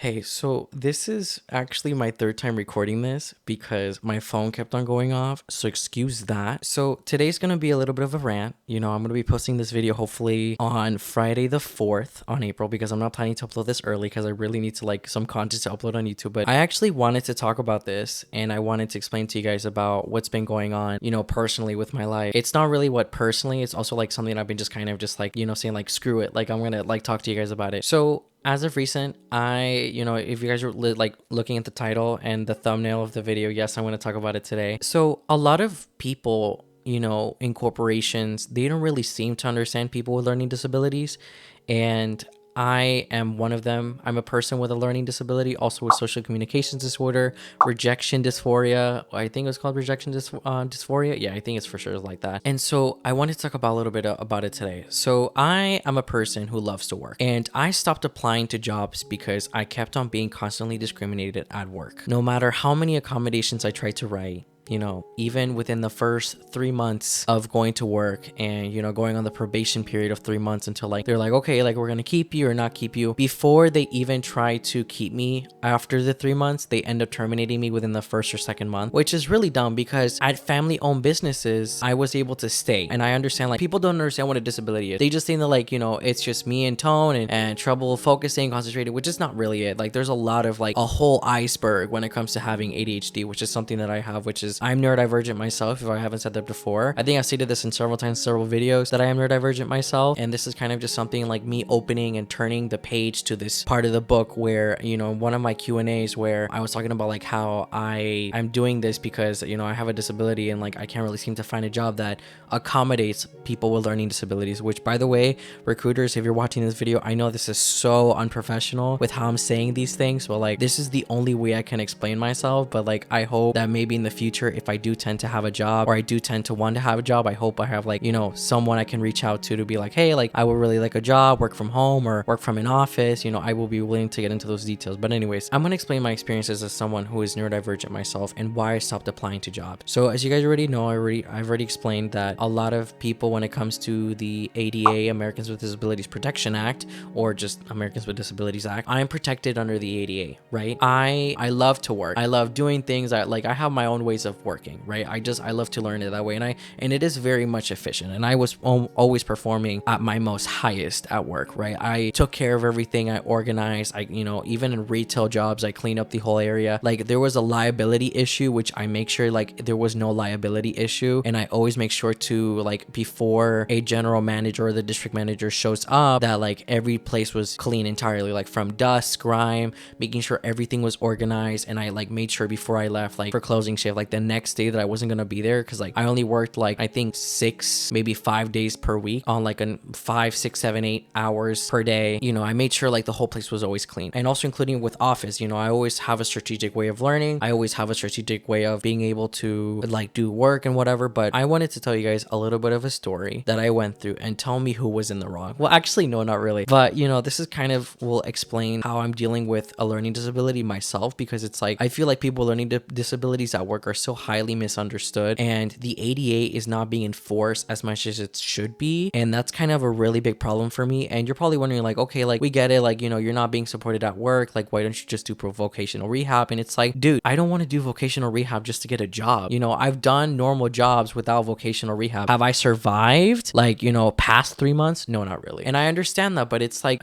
Hey, so this is actually my third time recording this because my phone kept on going off, so excuse that. So today's gonna be a little bit of a rant. I'm gonna be posting this video hopefully on Friday the 4th on April because I'm not planning to upload this early because I really need to some content to upload on YouTube. But I actually wanted to talk about this and I wanted to explain to you guys about what's been going on, personally with my life. It's not really what personally, it's also something I've been just kind of just saying screw it. I'm gonna talk to you guys about it. So as of recent, if you guys are looking at the title and the thumbnail of the video, yes, I'm going to talk about it today. So a lot of people, in corporations, they don't really seem to understand people with learning disabilities. And I am one of them. I'm a person with a learning disability, also with social communications disorder, rejection dysphoria. I think it's called rejection dysphoria. Yeah, I think it's for sure like that. And so I wanted to talk about a little bit about it today. So I am a person who loves to work, and I stopped applying to jobs because I kept on being constantly discriminated at work. No matter how many accommodations I tried to write, even within the first 3 months of going to work and, going on the probation period of 3 months until they're okay, we're going to keep you or not keep you. Before they even try to keep me after the 3 months, they end up terminating me within the first or second month, which is really dumb because at family owned businesses, I was able to stay. And I understand people don't understand what a disability is. They just think that it's just me and tone and trouble focusing, concentrating, which is not really it. There's a lot of a whole iceberg when it comes to having ADHD, which is something that I have, which is I'm neurodivergent myself, if I haven't said that before. I think I've stated this in several videos that I am neurodivergent myself. And this is kind of just something me opening and turning the page to this part of the book where, one of my Q&As where I was talking about how I'm doing this because, I have a disability and I can't really seem to find a job that accommodates people with learning disabilities, which by the way, recruiters, if you're watching this video, I know this is so unprofessional with how I'm saying these things, but this is the only way I can explain myself. But I hope that maybe in the future, if I do tend to have a job or I do tend to want to have a job, I hope I have someone I can reach out to be hey, I would really like a job, work from home or work from an office. I will be willing to get into those details. But anyways, I'm going to explain my experiences as someone who is neurodivergent myself and why I stopped applying to jobs. So as you guys already know, I've already explained that a lot of people, when it comes to the ADA, Americans with Disabilities Protection Act, or just Americans with Disabilities Act, I'm protected under the ADA, right? I love to work. I love doing things. I have my own ways of working, right? I love to learn it that way, and it is very much efficient, and I was always performing at my most highest at work, right? I took care of everything. I organized. Even in retail jobs, I cleaned up the whole area. There was a liability issue, which I make sure there was no liability issue, and I always make sure to before a general manager or the district manager shows up that every place was clean entirely, from dust, grime, making sure everything was organized. And I made sure before I left, for closing shift, the next day that I wasn't gonna be there, because I only worked I think 6 maybe 5 days per week on a 5 6 7 8 hours per day. I made sure the whole place was always clean, and also including with office. I always have a strategic way of learning. I always have a strategic way of being able to do work and whatever. But I wanted to tell you guys a little bit of a story that I went through and tell me who was in the wrong. Well, actually no, not really, but this is kind of will explain how I'm dealing with a learning disability myself, because it's I feel people with learning disabilities at work are so highly misunderstood, and the ADA is not being enforced as much as it should be. And that's kind of a really big problem for me. And you're probably wondering okay, we get it, you're not being supported at work, why don't you just do vocational rehab? And it's dude, I don't want to do vocational rehab just to get a job. I've done normal jobs without vocational rehab. Have I survived past 3 months? No, not really. And I understand that, but it's I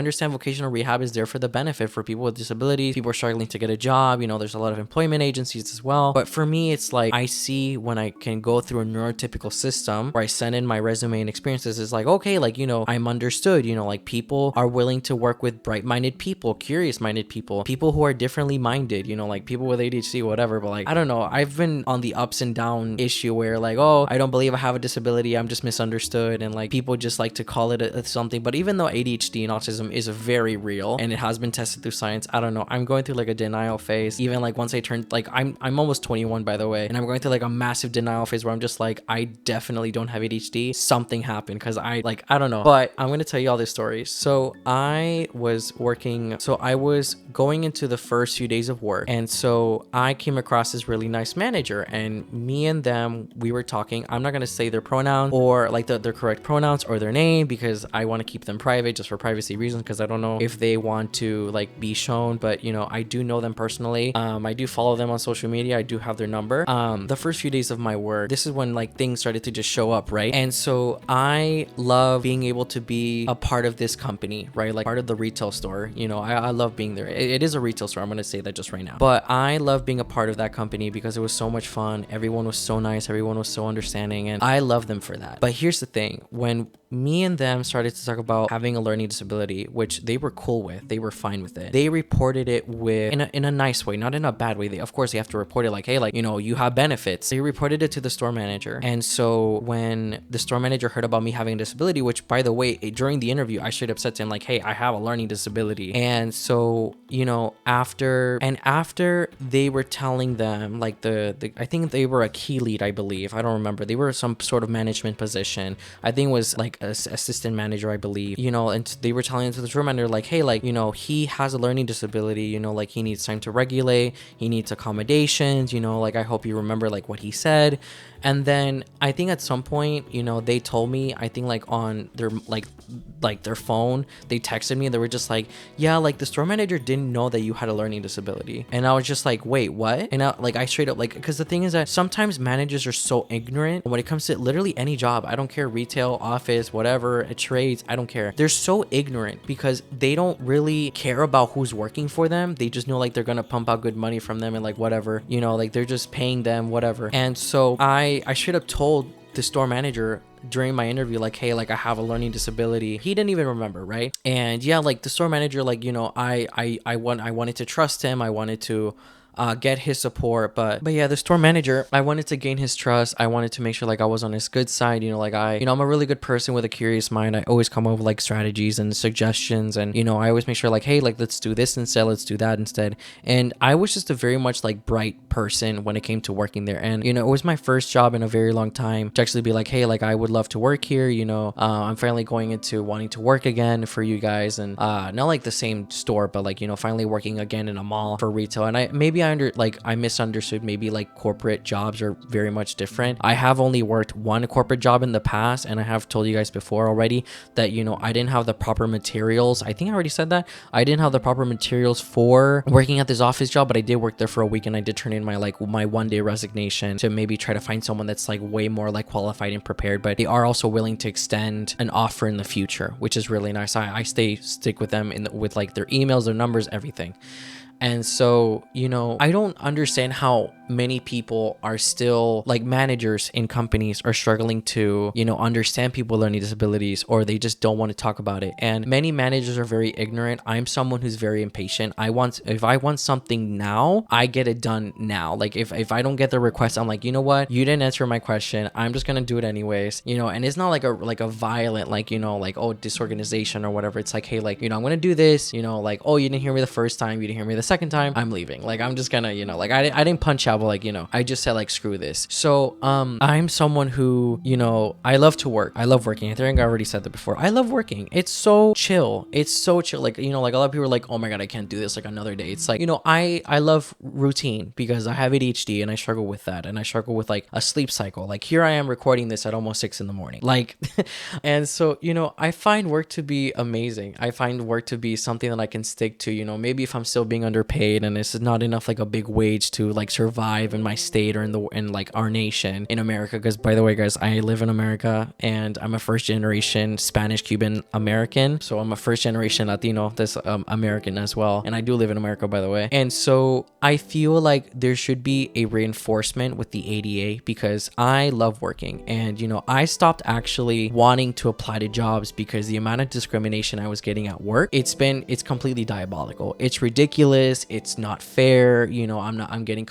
understand vocational rehab is there for the benefit for people with disabilities. People are struggling to get a job. There's a lot of employment agencies as well. But for me, it's I see when I can go through a neurotypical system where I send in my resume and experiences, it's okay, I'm understood. People are willing to work with bright-minded people, curious-minded people who are differently minded, people with ADHD, whatever. But I don't know, I've been on the ups and down issue where oh, I don't believe I have a disability, I'm just misunderstood, and people just like to call it something. But even though ADHD and autism is very real and it has been tested through science, I don't know, I'm going through a denial phase. Even once I turned I'm almost 21, by the way, and I'm going through like a massive denial phase where I'm just like, I definitely don't have ADHD. Something happened because I don't know. But I'm going to tell you all this story. So I was going into the first few days of work, and so I came across this really nice manager, and me and them, we were talking. I'm not going to say their pronouns or like their correct pronouns or their name because I want to keep them private just for privacy reasons, because I don't know if they want to like be shown. But you know, I do know them personally. I do follow them on social media. I do have their number. The first few days of my work, this is when like things started to just show up, right? And so I love being able to be a part of this company, right? Like part of the retail store. You know, I love being there. It is a retail store. I'm going to say that just right now. But I love being a part of that company because it was so much fun. Everyone was so nice. Everyone was so understanding, and I love them for that. But here's the thing. When me and them started to talk about having a learning disability, which they were cool with, they were fine with it. They reported it in a nice way, not in a bad way. Of course, they have to report it like, hey, like, you know, you have benefits. They reported it to the store manager. And so when the store manager heard about me having a disability, which by the way, during the interview, I straight up said to him like, hey, I have a learning disability. And so, you know, after they were telling them like I think they were a key lead, I believe. I don't remember. They were some sort of management position. I think it was like assistant manager, I believe, you know, and they were telling to the store manager like, hey, like, you know, he has a learning disability, you know, like he needs time to regulate, he needs accommodations, you know, like I hope you remember like what he said. And then I think at some point, you know, they told me, I think like on their like their phone, they texted me and they were just like, yeah, like the store manager didn't know that you had a learning disability. And I was just like, wait, what? And I straight up like, because the thing is that sometimes managers are so ignorant when it comes to literally any job. I don't care, retail, office, whatever, trades, I don't care. They're so ignorant because they don't really care about who's working for them. They just know like they're gonna pump out good money from them and like whatever, you know, like they're just paying them, whatever. And so I straight up told the store manager during my interview like, hey, like I have a learning disability. He didn't even remember, right? And yeah, like the store manager, like, you know, I wanted to trust him. I wanted to get his support, but yeah, the store manager, I wanted to gain his trust. I wanted to make sure like I was on his good side, you know, like I'm a really good person with a curious mind. I always come up with like strategies and suggestions, and you know, I always make sure like, hey, like let's do this instead, let's do that instead. And I was just a very much like bright person when it came to working there. And you know, it was my first job in a very long time to actually be like, hey, like I would love to work here, you know. I'm finally going into wanting to work again for you guys, and not like the same store, but like, you know, finally working again in a mall for retail. And I misunderstood maybe like corporate jobs are very much different. I have only worked one corporate job in the past, and I have told you guys before already that, you know, I didn't have the proper materials. I think I already said that. I didn't have the proper materials for working at this office job, but I did work there for a week, and I did turn in my 1-day resignation to maybe try to find someone that's like way more like qualified and prepared. But they are also willing to extend an offer in the future, which is really nice. I stick with them with like their emails, their numbers, everything. And so, you know, I don't understand how many people are still like managers in companies are struggling to, you know, understand people with learning disabilities, or they just don't want to talk about it. And many managers are very ignorant. I'm someone who's very impatient. If I want something now, I get it done now. Like if I don't get the request, I'm like, you know what? You didn't answer my question. I'm just going to do it anyways, you know. And it's not like a violent, like, you know, like, oh, disorganization or whatever. It's like, hey, like, you know, I'm going to do this, you know, like, oh, you didn't hear me the first time. You didn't hear me the second time. I'm leaving. Like, I'm just gonna, you know, like I didn't punch out, but like, you know, I just said like, screw this. So I'm someone who, you know, I love to work. I love working. I think I already said that before. I love working. It's so chill. It's so chill. Like, you know, like a lot of people are like, oh my God, I can't do this like another day. It's like, you know, I love routine because I have ADHD and I struggle with that. And I struggle with like a sleep cycle. Like here I am recording this at almost 6 in the morning. Like, and so, you know, I find work to be amazing. I find work to be something that I can stick to, you know, maybe if I'm still being underpaid and it's not enough like a big wage to like survive in my state or in like our nation in America. Because by the way, guys, I live in America and I'm a first generation Spanish Cuban American. So I'm a first generation Latino that's American as well. And I do live in America, by the way. And so I feel like there should be a reinforcement with the ADA because I love working. And, you know, I stopped actually wanting to apply to jobs because the amount of discrimination I was getting at work, it's completely diabolical. It's ridiculous. It's not fair. You know, I'm getting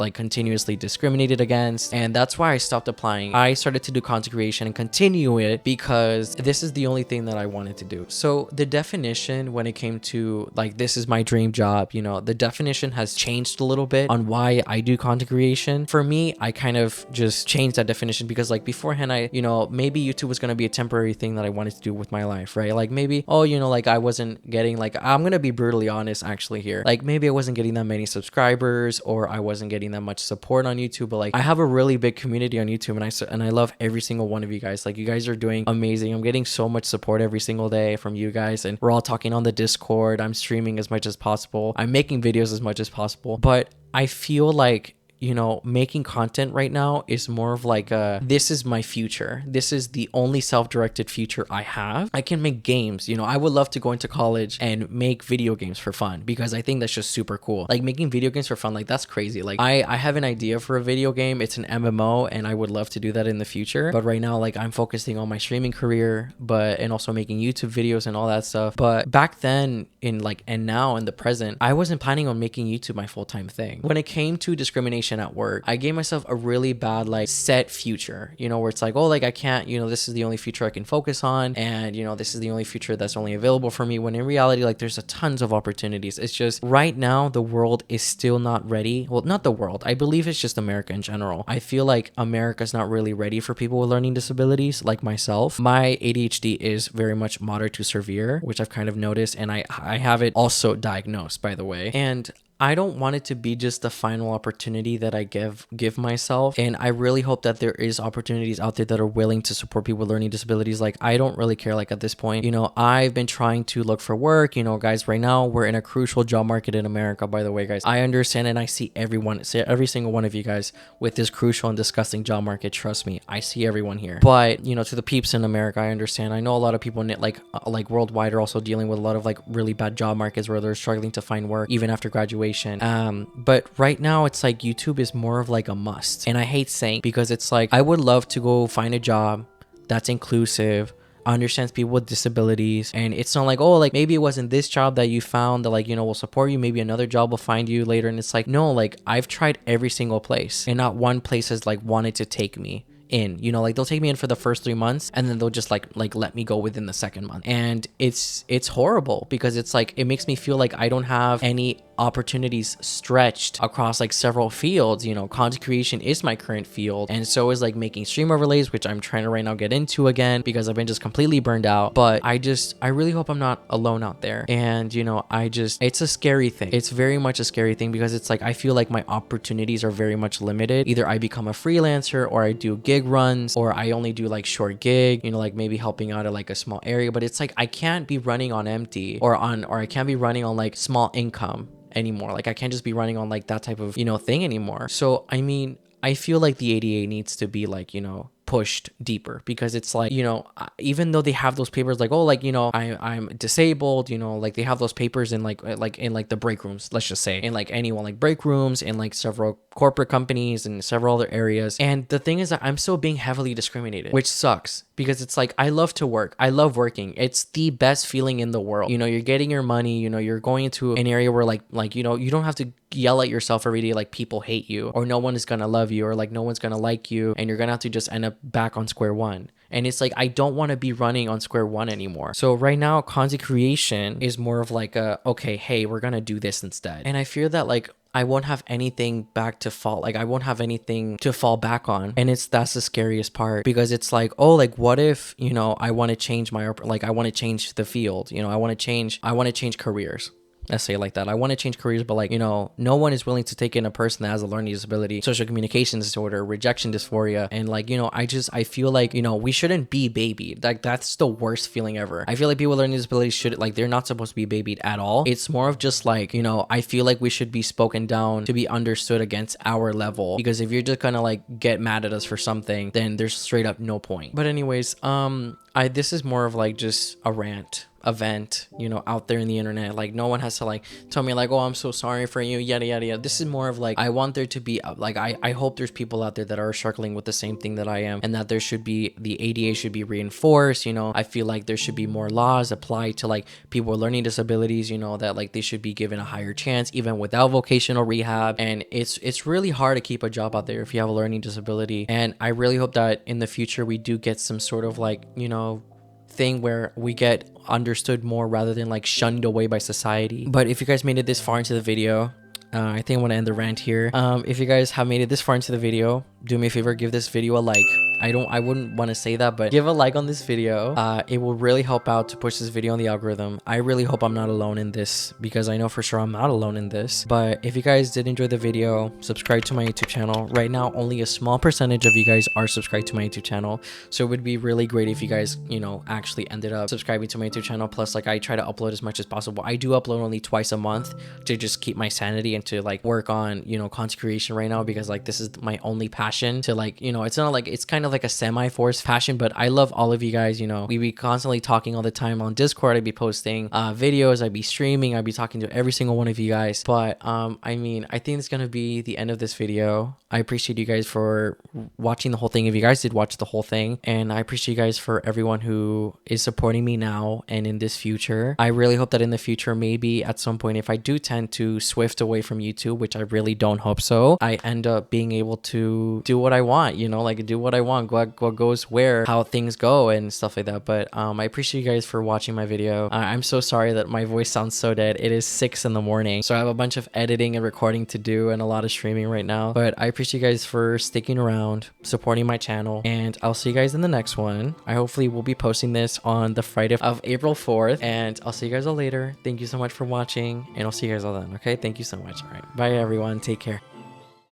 like continuously discriminated against, and that's why I stopped applying. I started to do content creation and continue it because this is the only thing that I wanted to do. So the definition when it came to like, this is my dream job, you know, the definition has changed a little bit on why I do content creation. For me, I kind of just changed that definition because like beforehand, I, you know, maybe YouTube was going to be a temporary thing that I wanted to do with my life, right? Like maybe, oh, you know, like I wasn't getting, like, I'm going to be brutally honest actually here. Like maybe I wasn't getting that many subscribers, or I wasn't getting that much support on YouTube, but like I have a really big community on YouTube, and I love every single one of you guys. Like you guys are doing amazing. I'm getting so much support every single day from you guys, and we're all talking on the Discord. I'm streaming as much as possible. I'm making videos as much as possible, but I feel like, you know, making content right now is more of like this is my future. This is the only self-directed future I have. I can make games, you know. I would love to go into college and make video games for fun because I think that's just super cool. Like making video games for fun, like that's crazy. Like I have an idea for a video game. It's an MMO, and I would love to do that in the future. But right now, like I'm focusing on my streaming career, and also making YouTube videos and all that stuff. But back then and now in the present, I wasn't planning on making YouTube my full-time thing. When it came to discrimination at work, I gave myself a really bad like set future, you know, where it's like, oh, like I can't, you know, this is the only future I can focus on, and you know, this is the only future that's only available for me, when in reality, like there's a tons of opportunities. It's just right now the world is still not ready. Well, not the world, I believe it's just America in general. I feel like America's not really ready for people with learning disabilities like myself. My ADHD is very much moderate to severe, which I've kind of noticed, and I have it also diagnosed, by the way, and I don't want it to be just the final opportunity that I give myself. And I really hope that there is opportunities out there that are willing to support people with learning disabilities. Like, I don't really care. Like at this point, you know, I've been trying to look for work, you know, guys, right now we're in a crucial job market in America, by the way, guys. I understand, and I see every single one of you guys with this crucial and disgusting job market. Trust me, I see everyone here. But, you know, to the peeps in America, I understand. I know a lot of people like worldwide are also dealing with a lot of like really bad job markets where they're struggling to find work even after graduation. But right now it's like YouTube is more of like a must, and I hate saying, because it's like I would love to go find a job that's inclusive, understands people with disabilities, and it's not like, oh, like maybe it wasn't this job that you found that, like, you know, will support you, maybe another job will find you later. And it's like, no, like I've tried every single place, and not one place has like wanted to take me in, you know, like they'll take me in for the first 3 months, and then they'll just like let me go within the second month. And it's horrible, because it's like it makes me feel like I don't have any opportunities stretched across like several fields. You know, content creation is my current field, and so is like making stream overlays, which I'm trying to right now get into again because I've been just completely burned out. But I really hope I'm not alone out there. And you know, it's a scary thing. It's very much a scary thing, because it's like I feel like my opportunities are very much limited. Either I become a freelancer, or I do gig runs, or I only do like short gig, you know, like maybe helping out at like a small area. But it's like I can't be running on empty, or I can't be running on like small income anymore. Like I can't just be running on like that type of, you know, thing anymore. So I mean, I feel like the ADA needs to be like, you know, pushed deeper, because it's like, you know, even though they have those papers like, oh, like, you know, I'm disabled, you know, like they have those papers in like in like the break rooms, let's just say, in like anyone, like break rooms in like several corporate companies and several other areas. And the thing is that I'm still being heavily discriminated, which sucks, because it's like I love to work. I love working. It's the best feeling in the world. You know, you're getting your money, you know, you're going into an area where like, you know, you don't have to yell at yourself every day like people hate you, or no one is gonna love you, or like no one's gonna like you, and you're gonna have to just end up back on square one. And it's like I don't want to be running on square one anymore. So right now content creation is more of like okay, hey, we're gonna do this instead. And I fear that like I won't have anything back to fall, like I won't have anything to fall back on. And that's the scariest part, because it's like, oh, like what if, you know, I want to change I want to change the field, you know, I want to change careers. Let's say it like that. I want to change careers, but like, you know, no one is willing to take in a person that has a learning disability, social communication disorder, rejection dysphoria. And like, you know, I feel like, you know, we shouldn't be babied. Like that's the worst feeling ever. I feel like people with learning disabilities they're not supposed to be babied at all. It's more of just like, you know, I feel like we should be spoken down to be understood against our level, because if you're just gonna like get mad at us for something, then there's straight up no point. But anyways, this is more of like just a rant event, you know, out there in the internet. Like no one has to like tell me like, oh, I'm so sorry for you, yada yada yada. This is more of like, I want there to be like, I hope there's people out there that are struggling with the same thing that I am, and that there should be, the ADA should be reinforced. You know, I feel like there should be more laws applied to like people with learning disabilities, you know, that like they should be given a higher chance even without vocational rehab. And it's really hard to keep a job out there if you have a learning disability. And I really hope that in the future we do get some sort of like, you know, thing where we get understood more rather than like shunned away by society. But if you guys made it this far into the video, I think I'm gonna end the rant here. If you guys have made it this far into the video, do me a favor, give this video a like. I wouldn't want to say that, but give a like on this video. It will really help out to push this video on the algorithm. I really hope I'm not alone in this, because I know for sure I'm not alone in this. But if you guys did enjoy the video, subscribe to my YouTube channel. Right now, only a small percentage of you guys are subscribed to my YouTube channel. So it would be really great if you guys, you know, actually ended up subscribing to my YouTube channel. Plus, like, I try to upload as much as possible. I do upload only twice a month to just keep my sanity and to like work on, you know, content creation right now, because like this is my only passion to like, you know, it's not like, it's kind of like a semi-forced passion, but I love all of you guys. You know, we be constantly talking all the time on Discord. I'd be posting videos, I'd be streaming, I'd be talking to every single one of you guys. But I mean, I think it's gonna be the end of this video. I appreciate you guys for watching the whole thing, if you guys did watch the whole thing, and I appreciate you guys for everyone who is supporting me now and in this future. I really hope that in the future, maybe at some point, if I do tend to swift away from YouTube, which I really don't hope so, I end up being able to do what I want, you know, like do what I want, what goes where, how things go and stuff like that. But I appreciate you guys for watching my video. I'm so sorry that my voice sounds so dead. It is 6 in the morning, so I have a bunch of editing and recording to do and a lot of streaming right now. But I appreciate you guys for sticking around, supporting my channel, and I'll see you guys in the next one. I hopefully will be posting this on the Friday of April 4th, and I'll see you guys all later. Thank you so much for watching, and I'll see you guys all then. Okay, thank you so much. All right, bye everyone, take care.